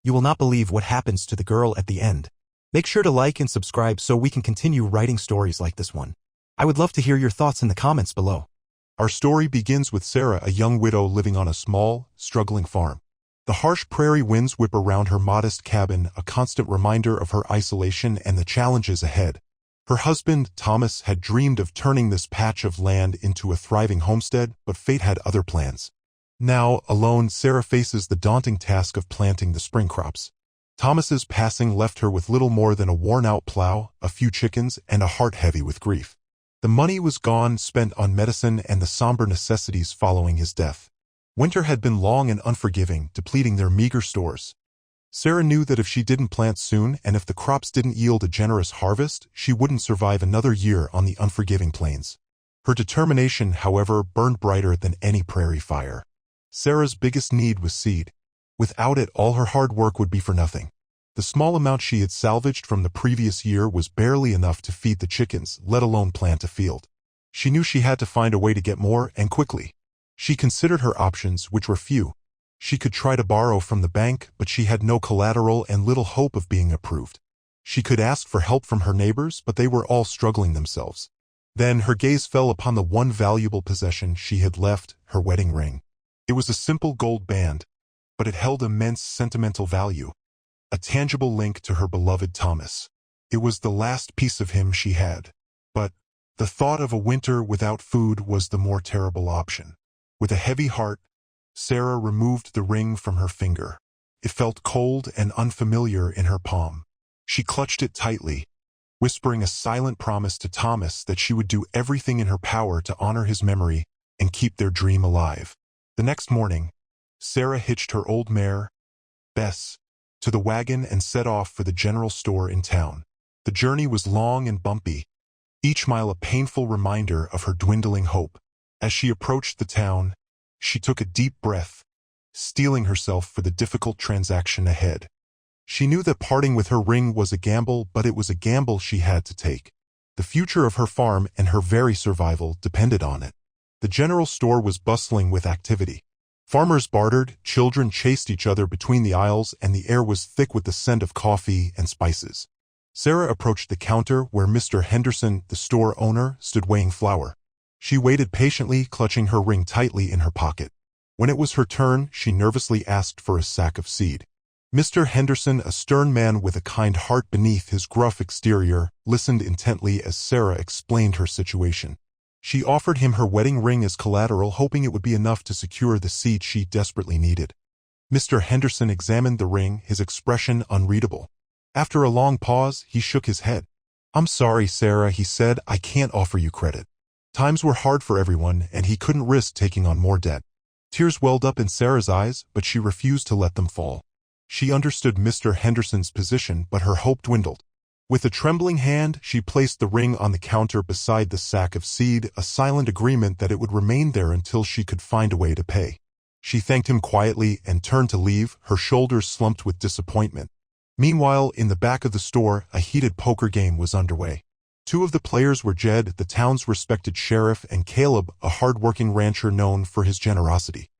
You will not believe what happens to the girl at the end. Make sure to like and subscribe so we can continue writing stories like this one. I would love to hear your thoughts in the comments below. Our story begins with Sarah, a young widow living on a small, struggling farm. The harsh prairie winds whip around her modest cabin, a constant reminder of her isolation and the challenges ahead. Her husband, Thomas, had dreamed of turning this patch of land into a thriving homestead, but fate had other plans. Now, alone, Sarah faces the daunting task of planting the spring crops. Thomas's passing left her with little more than a worn-out plow, a few chickens, and a heart heavy with grief. The money was gone, spent on medicine and the somber necessities following his death. Winter had been long and unforgiving, depleting their meager stores. Sarah knew that if she didn't plant soon and if the crops didn't yield a generous harvest, she wouldn't survive another year on the unforgiving plains. Her determination, however, burned brighter than any prairie fire. Sarah's biggest need was seed. Without it, all her hard work would be for nothing. The small amount she had salvaged from the previous year was barely enough to feed the chickens, let alone plant a field. She knew she had to find a way to get more, and quickly. She considered her options, which were few. She could try to borrow from the bank, but she had no collateral and little hope of being approved. She could ask for help from her neighbors, but they were all struggling themselves. Then her gaze fell upon the one valuable possession she had left, her wedding ring. It was a simple gold band, but it held immense sentimental value, a tangible link to her beloved Thomas. It was the last piece of him she had. But the thought of a winter without food was the more terrible option. With a heavy heart, Sarah removed the ring from her finger. It felt cold and unfamiliar in her palm. She clutched it tightly, whispering a silent promise to Thomas that she would do everything in her power to honor his memory and keep their dream alive. The next morning, Sarah hitched her old mare, Bess, to the wagon and set off for the general store in town. The journey was long and bumpy, each mile a painful reminder of her dwindling hope. As she approached the town, she took a deep breath, steeling herself for the difficult transaction ahead. She knew that parting with her ring was a gamble, but it was a gamble she had to take. The future of her farm and her very survival depended on it. The general store was bustling with activity. Farmers bartered, children chased each other between the aisles, and the air was thick with the scent of coffee and spices. Sarah approached the counter where Mr. Henderson, the store owner, stood weighing flour. She waited patiently, clutching her ring tightly in her pocket. When it was her turn, she nervously asked for a sack of seed. Mr. Henderson, a stern man with a kind heart beneath his gruff exterior, listened intently as Sarah explained her situation. She offered him her wedding ring as collateral, hoping it would be enough to secure the seed she desperately needed. Mr. Henderson examined the ring, his expression unreadable. After a long pause, he shook his head. "I'm sorry, Sarah," he said, "I can't offer you credit." Times were hard for everyone, and he couldn't risk taking on more debt. Tears welled up in Sarah's eyes, but she refused to let them fall. She understood Mr. Henderson's position, but her hope dwindled. With a trembling hand, she placed the ring on the counter beside the sack of seed, a silent agreement that it would remain there until she could find a way to pay. She thanked him quietly and turned to leave, her shoulders slumped with disappointment. Meanwhile, in the back of the store, a heated poker game was underway. Two of the players were Jed, the town's respected sheriff, and Caleb, a hard-working rancher known for his generosity.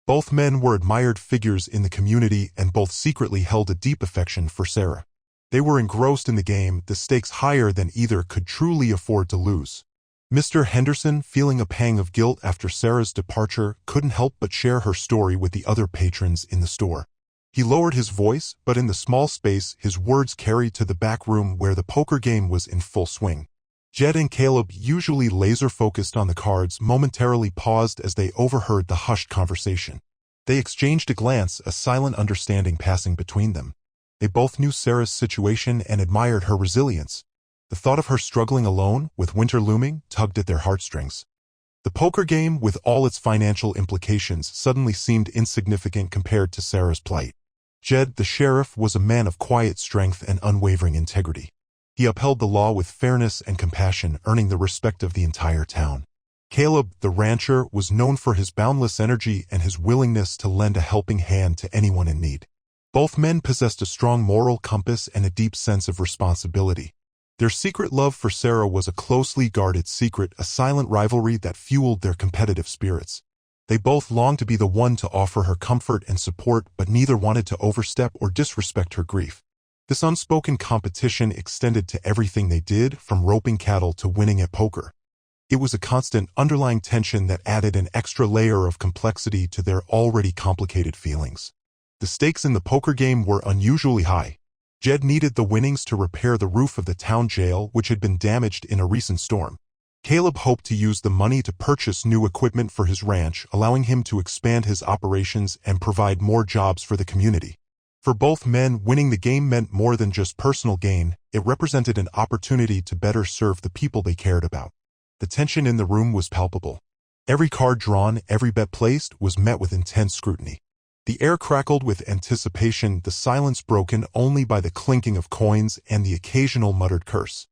Both men were admired figures in the community, and both secretly held a deep affection for Sarah. They were engrossed in the game, the stakes higher than either could truly afford to lose. Mr. Henderson, feeling a pang of guilt after Sarah's departure, couldn't help but share her story with the other patrons in the store. He lowered his voice, but in the small space, his words carried to the back room where the poker game was in full swing. Jed and Caleb, usually laser-focused on the cards, momentarily paused as they overheard the hushed conversation. They exchanged a glance, a silent understanding passing between them. They both knew Sarah's situation and admired her resilience. The thought of her struggling alone, with winter looming, tugged at their heartstrings. The poker game, with all its financial implications, suddenly seemed insignificant compared to Sarah's plight. Jed, the sheriff, was a man of quiet strength and unwavering integrity. He upheld the law with fairness and compassion, earning the respect of the entire town. Caleb, the rancher, was known for his boundless energy and his willingness to lend a helping hand to anyone in need. Both men possessed a strong moral compass and a deep sense of responsibility. Their secret love for Sarah was a closely guarded secret, a silent rivalry that fueled their competitive spirits. They both longed to be the one to offer her comfort and support, but neither wanted to overstep or disrespect her grief. This unspoken competition extended to everything they did, from roping cattle to winning at poker. It was a constant, underlying tension that added an extra layer of complexity to their already complicated feelings. The stakes in the poker game were unusually high. Jed needed the winnings to repair the roof of the town jail, which had been damaged in a recent storm. Caleb hoped to use the money to purchase new equipment for his ranch, allowing him to expand his operations and provide more jobs for the community. For both men, winning the game meant more than just personal gain. It represented an opportunity to better serve the people they cared about. The tension in the room was palpable. Every card drawn, every bet placed, was met with intense scrutiny. The air crackled with anticipation, the silence broken only by the clinking of coins and the occasional muttered curse.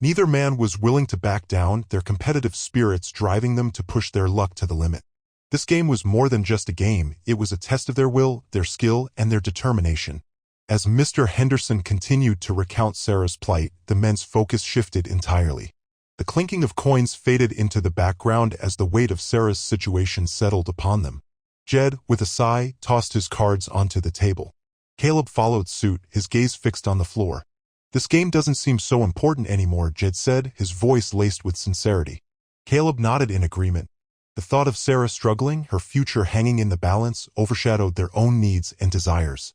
Neither man was willing to back down, their competitive spirits driving them to push their luck to the limit. This game was more than just a game, it was a test of their will, their skill, and their determination. As Mr. Henderson continued to recount Sarah's plight, the men's focus shifted entirely. The clinking of coins faded into the background as the weight of Sarah's situation settled upon them. Jed, with a sigh, tossed his cards onto the table. Caleb followed suit, his gaze fixed on the floor. "This game doesn't seem so important anymore," Jed said, his voice laced with sincerity. Caleb nodded in agreement. The thought of Sarah struggling, her future hanging in the balance, overshadowed their own needs and desires.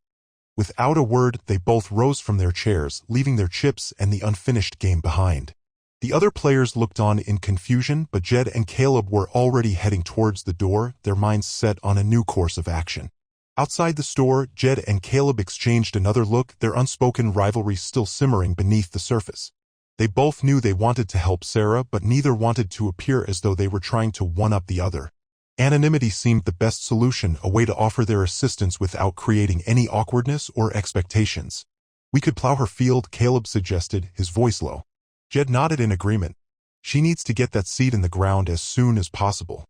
Without a word, they both rose from their chairs, leaving their chips and the unfinished game behind. The other players looked on in confusion, but Jed and Caleb were already heading towards the door, their minds set on a new course of action. Outside the store, Jed and Caleb exchanged another look, their unspoken rivalry still simmering beneath the surface. They both knew they wanted to help Sarah, but neither wanted to appear as though they were trying to one-up the other. Anonymity seemed the best solution, a way to offer their assistance without creating any awkwardness or expectations. "We could plow her field," Caleb suggested, his voice low. Jed nodded in agreement. "She needs to get that seed in the ground as soon as possible."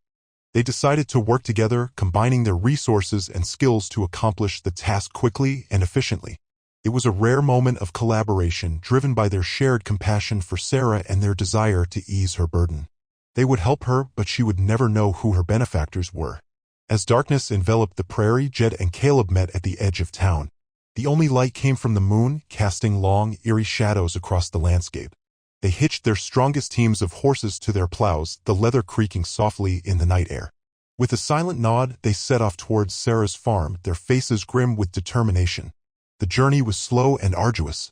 They decided to work together, combining their resources and skills to accomplish the task quickly and efficiently. It was a rare moment of collaboration, driven by their shared compassion for Sarah and their desire to ease her burden. They would help her, but she would never know who her benefactors were. As darkness enveloped the prairie, Jed and Caleb met at the edge of town. The only light came from the moon, casting long, eerie shadows across the landscape. They hitched their strongest teams of horses to their plows, the leather creaking softly in the night air. With a silent nod, they set off towards Sarah's farm, their faces grim with determination. The journey was slow and arduous.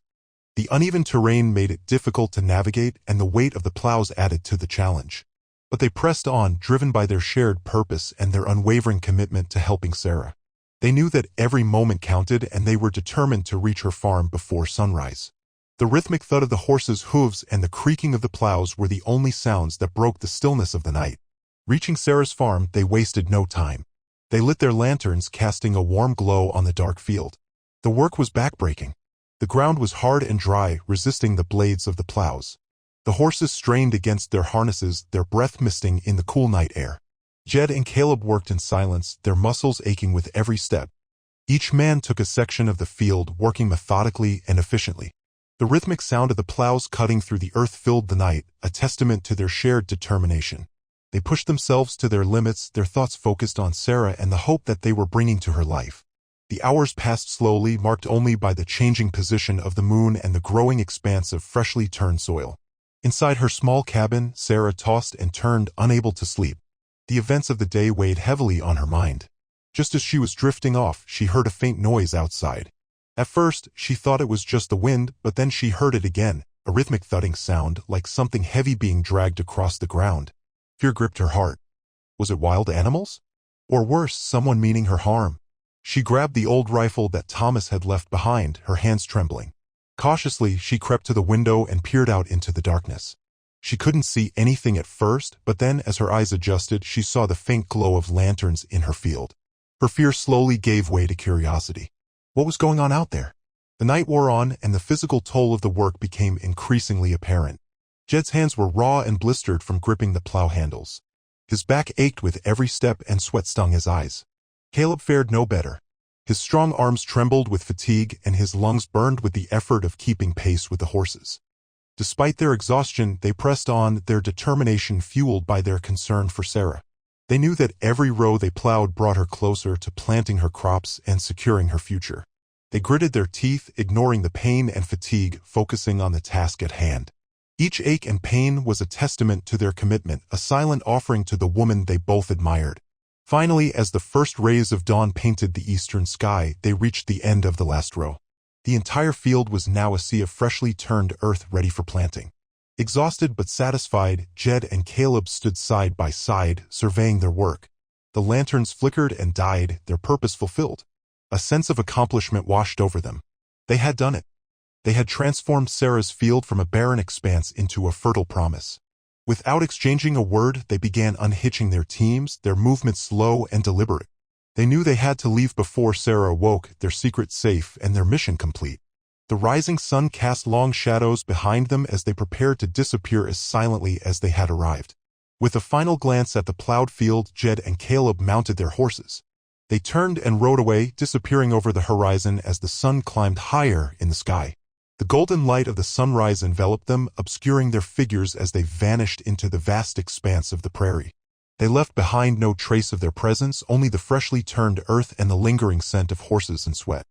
The uneven terrain made it difficult to navigate, and the weight of the plows added to the challenge. But they pressed on, driven by their shared purpose and their unwavering commitment to helping Sarah. They knew that every moment counted, and they were determined to reach her farm before sunrise. The rhythmic thud of the horses' hooves and the creaking of the plows were the only sounds that broke the stillness of the night. Reaching Sarah's farm, they wasted no time. They lit their lanterns, casting a warm glow on the dark field. The work was backbreaking. The ground was hard and dry, resisting the blades of the plows. The horses strained against their harnesses, their breath misting in the cool night air. Jed and Caleb worked in silence, their muscles aching with every step. Each man took a section of the field, working methodically and efficiently. The rhythmic sound of the plows cutting through the earth filled the night, a testament to their shared determination. They pushed themselves to their limits, their thoughts focused on Sarah and the hope that they were bringing to her life. The hours passed slowly, marked only by the changing position of the moon and the growing expanse of freshly turned soil. Inside her small cabin, Sarah tossed and turned, unable to sleep. The events of the day weighed heavily on her mind. Just as she was drifting off, she heard a faint noise outside. At first, she thought it was just the wind, but then she heard it again, a rhythmic thudding sound, like something heavy being dragged across the ground. Fear gripped her heart. Was it wild animals? Or worse, someone meaning her harm? She grabbed the old rifle that Thomas had left behind, her hands trembling. Cautiously, she crept to the window and peered out into the darkness. She couldn't see anything at first, but then as her eyes adjusted, she saw the faint glow of lanterns in her field. Her fear slowly gave way to curiosity. What was going on out there? The night wore on, and the physical toll of the work became increasingly apparent. Jed's hands were raw and blistered from gripping the plow handles. His back ached with every step and sweat stung his eyes. Caleb fared no better. His strong arms trembled with fatigue and his lungs burned with the effort of keeping pace with the horses. Despite their exhaustion, they pressed on, their determination fueled by their concern for Sarah. They knew that every row they plowed brought her closer to planting her crops and securing her future. They gritted their teeth, ignoring the pain and fatigue, focusing on the task at hand. Each ache and pain was a testament to their commitment, a silent offering to the woman they both admired. Finally, as the first rays of dawn painted the eastern sky, they reached the end of the last row. The entire field was now a sea of freshly turned earth ready for planting. Exhausted but satisfied, Jed and Caleb stood side by side, surveying their work. The lanterns flickered and died, their purpose fulfilled. A sense of accomplishment washed over them. They had done it. They had transformed Sarah's field from a barren expanse into a fertile promise. Without exchanging a word, they began unhitching their teams, their movements slow and deliberate. They knew they had to leave before Sarah awoke, their secret safe and their mission complete. The rising sun cast long shadows behind them as they prepared to disappear as silently as they had arrived. With a final glance at the plowed field, Jed and Caleb mounted their horses. They turned and rode away, disappearing over the horizon as the sun climbed higher in the sky. The golden light of the sunrise enveloped them, obscuring their figures as they vanished into the vast expanse of the prairie. They left behind no trace of their presence, only the freshly turned earth and the lingering scent of horses and sweat.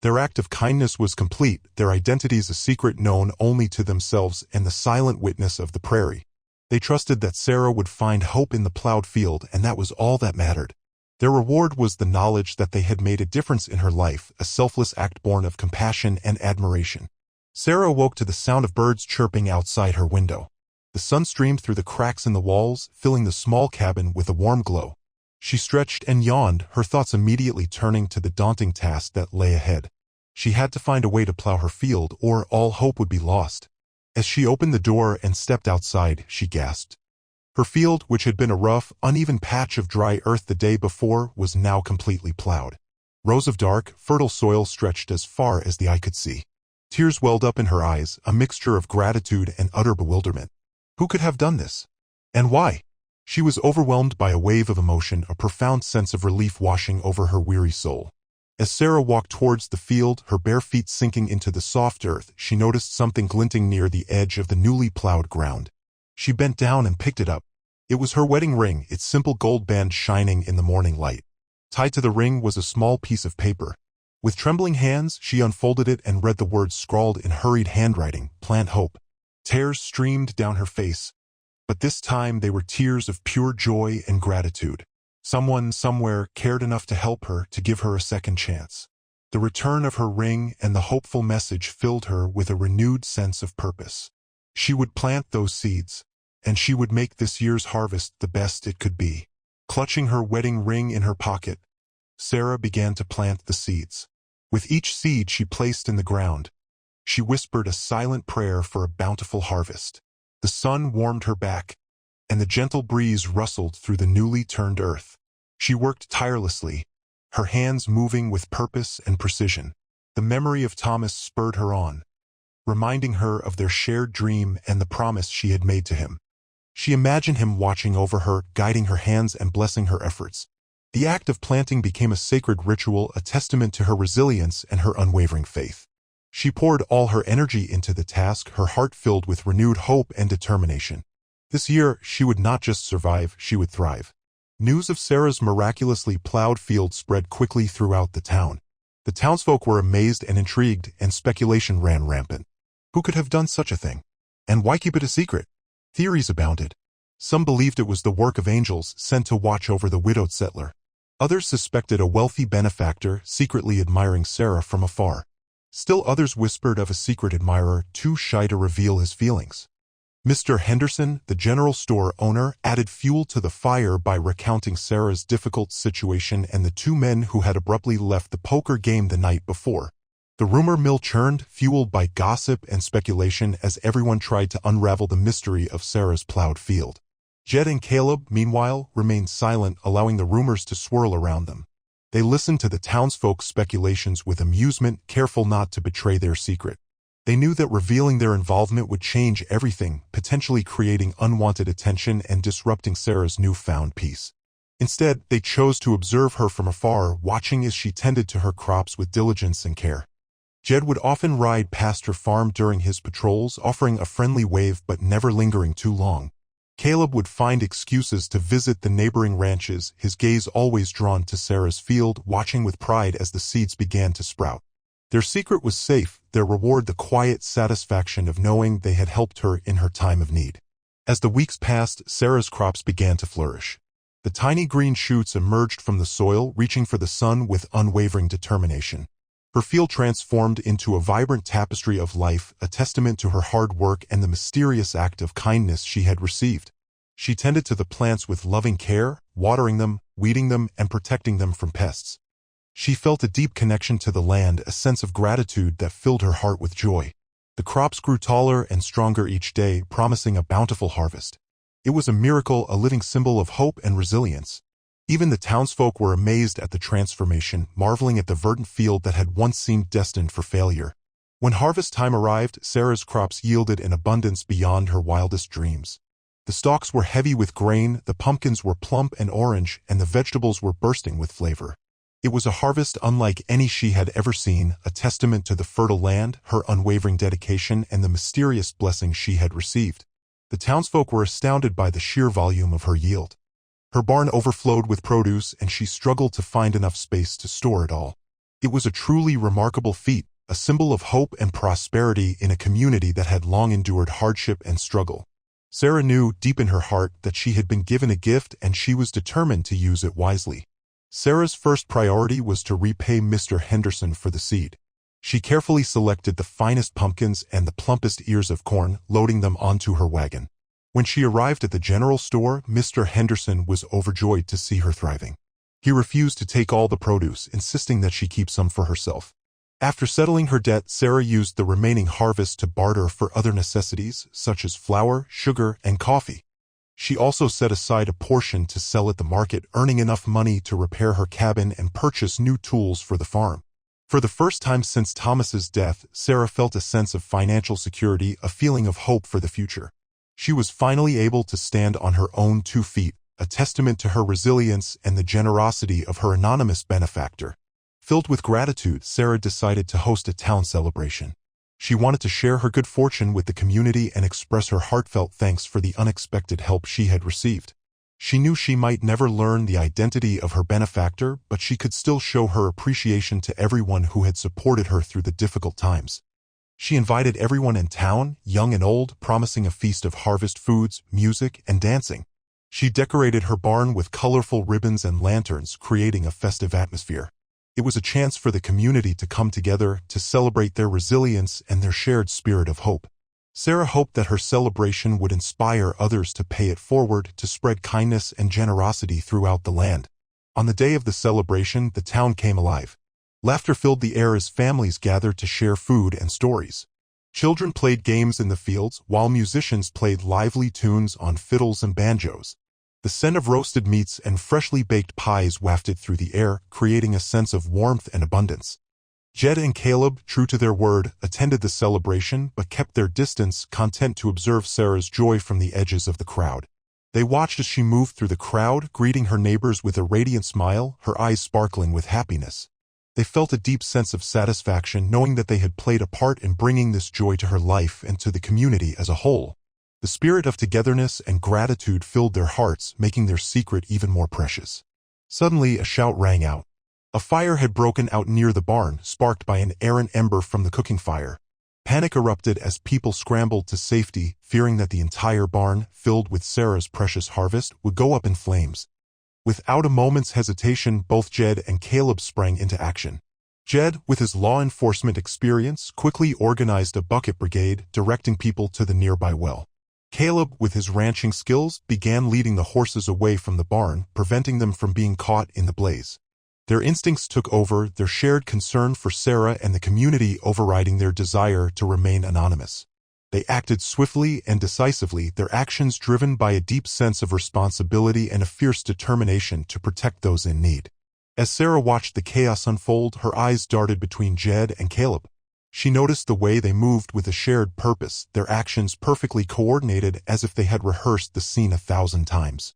Their act of kindness was complete, their identities a secret known only to themselves and the silent witness of the prairie. They trusted that Sarah would find hope in the plowed field, and that was all that mattered. Their reward was the knowledge that they had made a difference in her life, a selfless act born of compassion and admiration. Sarah awoke to the sound of birds chirping outside her window. The sun streamed through the cracks in the walls, filling the small cabin with a warm glow. She stretched and yawned, her thoughts immediately turning to the daunting task that lay ahead. She had to find a way to plow her field, or all hope would be lost. As she opened the door and stepped outside, she gasped. Her field, which had been a rough, uneven patch of dry earth the day before, was now completely plowed. Rows of dark, fertile soil stretched as far as the eye could see. Tears welled up in her eyes, a mixture of gratitude and utter bewilderment. Who could have done this? And why? She was overwhelmed by a wave of emotion, a profound sense of relief washing over her weary soul. As Sarah walked towards the field, her bare feet sinking into the soft earth, she noticed something glinting near the edge of the newly plowed ground. She bent down and picked it up. It was her wedding ring, its simple gold band shining in the morning light. Tied to the ring was a small piece of paper. With trembling hands, she unfolded it and read the words scrawled in hurried handwriting, "Plant Hope." Tears streamed down her face, but this time they were tears of pure joy and gratitude. Someone, somewhere, cared enough to help her, to give her a second chance. The return of her ring and the hopeful message filled her with a renewed sense of purpose. She would plant those seeds, and she would make this year's harvest the best it could be. Clutching her wedding ring in her pocket, Sarah began to plant the seeds. With each seed she placed in the ground, she whispered a silent prayer for a bountiful harvest. The sun warmed her back, and the gentle breeze rustled through the newly turned earth. She worked tirelessly, her hands moving with purpose and precision. The memory of Thomas spurred her on, reminding her of their shared dream and the promise she had made to him. She imagined him watching over her, guiding her hands and blessing her efforts. The act of planting became a sacred ritual, a testament to her resilience and her unwavering faith. She poured all her energy into the task, her heart filled with renewed hope and determination. This year, she would not just survive, she would thrive. News of Sarah's miraculously plowed field spread quickly throughout the town. The townsfolk were amazed and intrigued, and speculation ran rampant. Who could have done such a thing? And why keep it a secret? Theories abounded. Some believed it was the work of angels sent to watch over the widowed settler. Others suspected a wealthy benefactor secretly admiring Sarah from afar. Still others whispered of a secret admirer too shy to reveal his feelings. Mr. Henderson, the general store owner, added fuel to the fire by recounting Sarah's difficult situation and the two men who had abruptly left the poker game the night before. The rumor mill churned, fueled by gossip and speculation as everyone tried to unravel the mystery of Sarah's plowed field. Jed and Caleb, meanwhile, remained silent, allowing the rumors to swirl around them. They listened to the townsfolk's speculations with amusement, careful not to betray their secret. They knew that revealing their involvement would change everything, potentially creating unwanted attention and disrupting Sarah's newfound peace. Instead, they chose to observe her from afar, watching as she tended to her crops with diligence and care. Jed would often ride past her farm during his patrols, offering a friendly wave but never lingering too long. Caleb would find excuses to visit the neighboring ranches, his gaze always drawn to Sarah's field, watching with pride as the seeds began to sprout. Their secret was safe, their reward the quiet satisfaction of knowing they had helped her in her time of need. As the weeks passed, Sarah's crops began to flourish. The tiny green shoots emerged from the soil, reaching for the sun with unwavering determination. Her field transformed into a vibrant tapestry of life, a testament to her hard work and the mysterious act of kindness she had received. She tended to the plants with loving care, watering them, weeding them, and protecting them from pests. She felt a deep connection to the land, a sense of gratitude that filled her heart with joy. The crops grew taller and stronger each day, promising a bountiful harvest. It was a miracle, a living symbol of hope and resilience. Even the townsfolk were amazed at the transformation, marveling at the verdant field that had once seemed destined for failure. When harvest time arrived, Sarah's crops yielded an abundance beyond her wildest dreams. The stalks were heavy with grain, the pumpkins were plump and orange, and the vegetables were bursting with flavor. It was a harvest unlike any she had ever seen, a testament to the fertile land, her unwavering dedication, and the mysterious blessings she had received. The townsfolk were astounded by the sheer volume of her yield. Her barn overflowed with produce, and she struggled to find enough space to store it all. It was a truly remarkable feat, a symbol of hope and prosperity in a community that had long endured hardship and struggle. Sarah knew, deep in her heart, that she had been given a gift and she was determined to use it wisely. Sarah's first priority was to repay Mr. Henderson for the seed. She carefully selected the finest pumpkins and the plumpest ears of corn, loading them onto her wagon. When she arrived at the general store, Mr. Henderson was overjoyed to see her thriving. He refused to take all the produce, insisting that she keep some for herself. After settling her debt, Sarah used the remaining harvest to barter for other necessities, such as flour, sugar, and coffee. She also set aside a portion to sell at the market, earning enough money to repair her cabin and purchase new tools for the farm. For the first time since Thomas's death, Sarah felt a sense of financial security, a feeling of hope for the future. She was finally able to stand on her own 2 feet, a testament to her resilience and the generosity of her anonymous benefactor. Filled with gratitude, Sarah decided to host a town celebration. She wanted to share her good fortune with the community and express her heartfelt thanks for the unexpected help she had received. She knew she might never learn the identity of her benefactor, but she could still show her appreciation to everyone who had supported her through the difficult times. She invited everyone in town, young and old, promising a feast of harvest foods, music, and dancing. She decorated her barn with colorful ribbons and lanterns, creating a festive atmosphere. It was a chance for the community to come together to celebrate their resilience and their shared spirit of hope. Sarah hoped that her celebration would inspire others to pay it forward, to spread kindness and generosity throughout the land. On the day of the celebration, the town came alive. Laughter filled the air as families gathered to share food and stories. Children played games in the fields, while musicians played lively tunes on fiddles and banjos. The scent of roasted meats and freshly baked pies wafted through the air, creating a sense of warmth and abundance. Jed and Caleb, true to their word, attended the celebration but kept their distance, content to observe Sarah's joy from the edges of the crowd. They watched as she moved through the crowd, greeting her neighbors with a radiant smile, her eyes sparkling with happiness. They felt a deep sense of satisfaction knowing that they had played a part in bringing this joy to her life and to the community as a whole. The spirit of togetherness and gratitude filled their hearts, making their secret even more precious. Suddenly, a shout rang out. A fire had broken out near the barn, sparked by an errant ember from the cooking fire. Panic erupted as people scrambled to safety, fearing that the entire barn, filled with Sarah's precious harvest, would go up in flames. Without a moment's hesitation, both Jed and Caleb sprang into action. Jed, with his law enforcement experience, quickly organized a bucket brigade, directing people to the nearby well. Caleb, with his ranching skills, began leading the horses away from the barn, preventing them from being caught in the blaze. Their instincts took over, their shared concern for Sarah and the community overriding their desire to remain anonymous. They acted swiftly and decisively, their actions driven by a deep sense of responsibility and a fierce determination to protect those in need. As Sarah watched the chaos unfold, her eyes darted between Jed and Caleb. She noticed the way they moved with a shared purpose, their actions perfectly coordinated as if they had rehearsed the scene 1,000 times.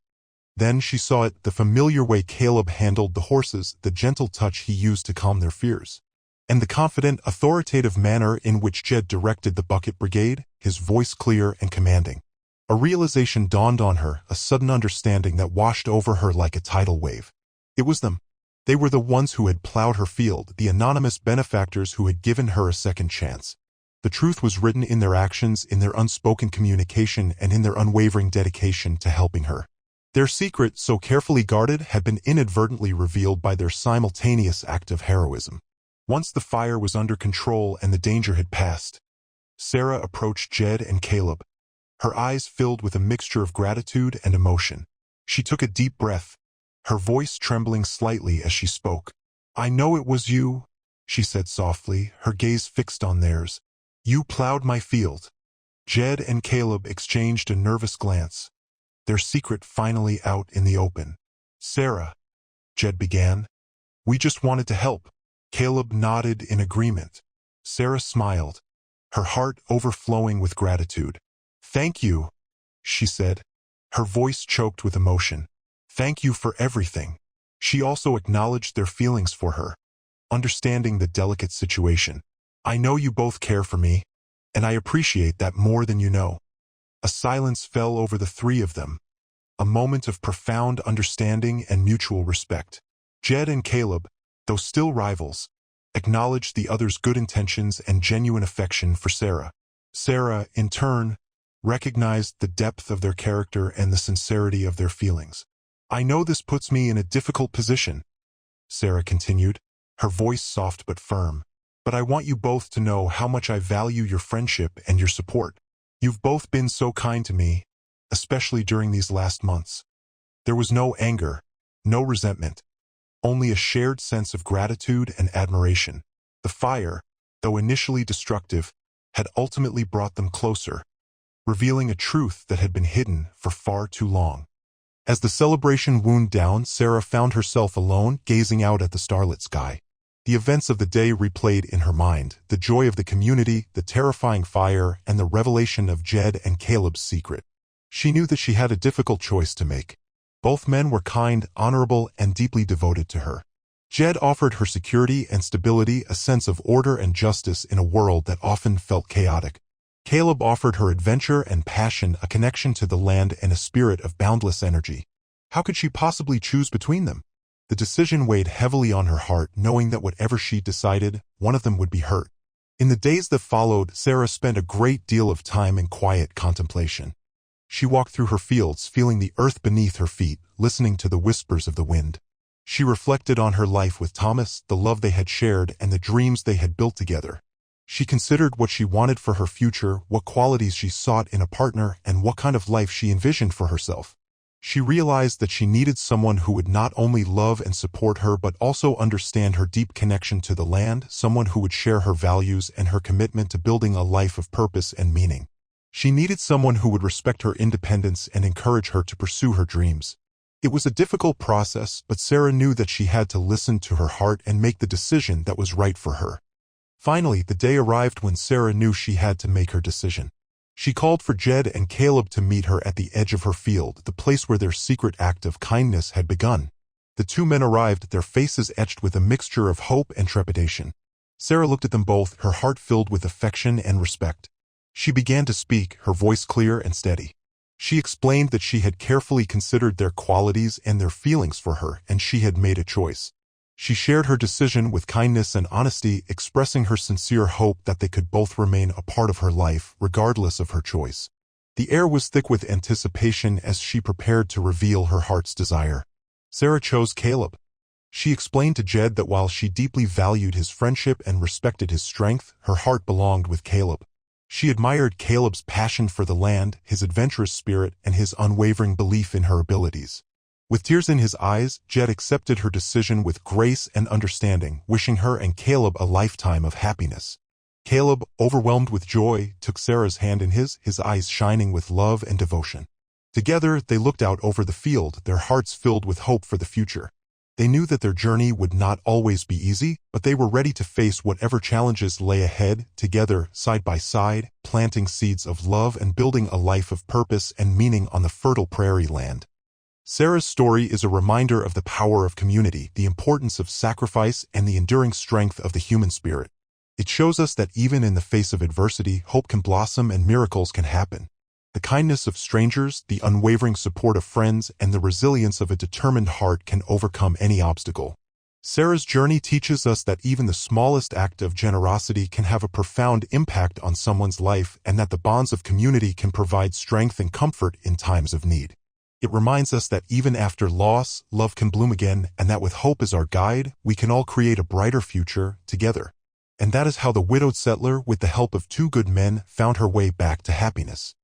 Then she saw it, the familiar way Caleb handled the horses, the gentle touch he used to calm their fears. And the confident, authoritative manner in which Jed directed the bucket brigade, his voice clear and commanding. A realization dawned on her, a sudden understanding that washed over her like a tidal wave. It was them. They were the ones who had plowed her field, the anonymous benefactors who had given her a second chance. The truth was written in their actions, in their unspoken communication, and in their unwavering dedication to helping her. Their secret, so carefully guarded, had been inadvertently revealed by their simultaneous act of heroism. Once the fire was under control and the danger had passed, Sarah approached Jed and Caleb. Her eyes filled with a mixture of gratitude and emotion. She took a deep breath, her voice trembling slightly as she spoke. "I know it was you," she said softly, her gaze fixed on theirs. "You plowed my field." Jed and Caleb exchanged a nervous glance, their secret finally out in the open. "Sarah," Jed began, "we just wanted to help." Caleb nodded in agreement. Sarah smiled, her heart overflowing with gratitude. "Thank you," she said, her voice choked with emotion. "Thank you for everything." She also acknowledged their feelings for her, understanding the delicate situation. "I know you both care for me, and I appreciate that more than you know." A silence fell over the three of them, a moment of profound understanding and mutual respect. Jed and Caleb, though still rivals, acknowledged the other's good intentions and genuine affection for Sarah. Sarah, in turn, recognized the depth of their character and the sincerity of their feelings. "I know this puts me in a difficult position," Sarah continued, her voice soft but firm. "But I want you both to know how much I value your friendship and your support. You've both been so kind to me, especially during these last months." There was no anger, no resentment, only a shared sense of gratitude and admiration. The fire, though initially destructive, had ultimately brought them closer, revealing a truth that had been hidden for far too long. As the celebration wound down, Sarah found herself alone, gazing out at the starlit sky. The events of the day replayed in her mind, the joy of the community, the terrifying fire, and the revelation of Jed and Caleb's secret. She knew that she had a difficult choice to make. Both men were kind, honorable, and deeply devoted to her. Jed offered her security and stability, a sense of order and justice in a world that often felt chaotic. Caleb offered her adventure and passion, a connection to the land and a spirit of boundless energy. How could she possibly choose between them? The decision weighed heavily on her heart, knowing that whatever she decided, one of them would be hurt. In the days that followed, Sarah spent a great deal of time in quiet contemplation. She walked through her fields, feeling the earth beneath her feet, listening to the whispers of the wind. She reflected on her life with Thomas, the love they had shared, and the dreams they had built together. She considered what she wanted for her future, what qualities she sought in a partner, and what kind of life she envisioned for herself. She realized that she needed someone who would not only love and support her but also understand her deep connection to the land, someone who would share her values and her commitment to building a life of purpose and meaning. She needed someone who would respect her independence and encourage her to pursue her dreams. It was a difficult process, but Sarah knew that she had to listen to her heart and make the decision that was right for her. Finally, the day arrived when Sarah knew she had to make her decision. She called for Jed and Caleb to meet her at the edge of her field, the place where their secret act of kindness had begun. The two men arrived, their faces etched with a mixture of hope and trepidation. Sarah looked at them both, her heart filled with affection and respect. She began to speak, her voice clear and steady. She explained that she had carefully considered their qualities and their feelings for her, and she had made a choice. She shared her decision with kindness and honesty, expressing her sincere hope that they could both remain a part of her life, regardless of her choice. The air was thick with anticipation as she prepared to reveal her heart's desire. Sarah chose Caleb. She explained to Jed that while she deeply valued his friendship and respected his strength, her heart belonged with Caleb. She admired Caleb's passion for the land, his adventurous spirit, and his unwavering belief in her abilities. With tears in his eyes, Jed accepted her decision with grace and understanding, wishing her and Caleb a lifetime of happiness. Caleb, overwhelmed with joy, took Sarah's hand in his eyes shining with love and devotion. Together, they looked out over the field, their hearts filled with hope for the future. They knew that their journey would not always be easy, but they were ready to face whatever challenges lay ahead, together, side by side, planting seeds of love and building a life of purpose and meaning on the fertile prairie land. Sarah's story is a reminder of the power of community, the importance of sacrifice, and the enduring strength of the human spirit. It shows us that even in the face of adversity, hope can blossom and miracles can happen. The kindness of strangers, the unwavering support of friends, and the resilience of a determined heart can overcome any obstacle. Sarah's journey teaches us that even the smallest act of generosity can have a profound impact on someone's life and that the bonds of community can provide strength and comfort in times of need. It reminds us that even after loss, love can bloom again, and that with hope as our guide, we can all create a brighter future together. And that is how the widowed settler, with the help of two good men, found her way back to happiness.